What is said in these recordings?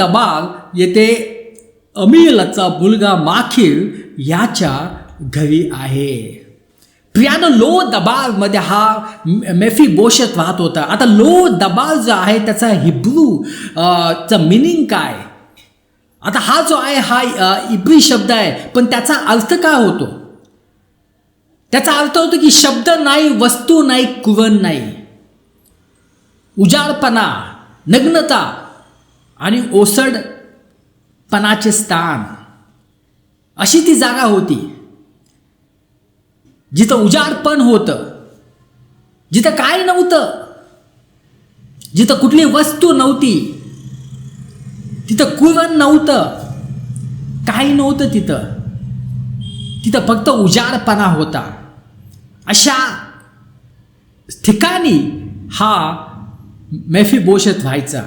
दबाल येथे अमीलचा मुलगा माखीर याच्या घरी आहे. प्रियानो, लो दबाल मध्ये हा मेफीबोशेत राहत होता. आता लो दबाल जो आहे त्याचा हिब्रू चा मिनिंग काय? आता हा जो आहे हा इब्री शब्द आहे, पण त्याचा अर्थ काय होतो? त्याचा अर्थ होतो की शब्द नाही, वस्तू नाही, कुरण नाही, उजाडपणा, नग्नता आणि ओसडपणाचे स्थान, अशी ती जागा होती जिथं उजाडपण होतं, जिथं काय नव्हतं, जिथं कुठली वस्तू नव्हती, तिथं कुरण नव्हतं, काही नव्हतं, तिथं फक्त उजाडपणा होता. अशा ठिकाणी हा मेफीबोशेत व्हायचा,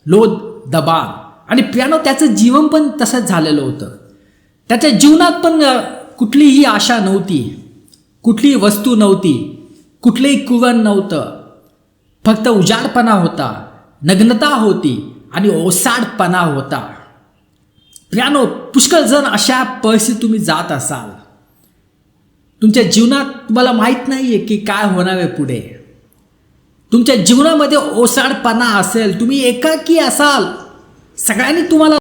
लो दबाल. आणि प्रियानो, त्याचं जीवन पण तसंच झालेलं होतं. त्याच्या जीवनात पण कुठलीही आशा नव्हती, कुठलीही वस्तू नव्हती, कुठलेही कुरण नव्हतं, फक्त उजाडपणा होता, नग्नता होती आणि ओसाडपणा होता. प्रियानो, पुष्कळ जण अशा परिस्थितीत तुम्ही जात असाल. तुमच्या जीवनात तुम्हाला माहीत नाही आहे की काय होणार आहे पुढे. तुमच्या जीवनामध्ये ओसाडपणा असेल, तुम्ही एकाकी असाल, सगळ्यांनी तुम्हाला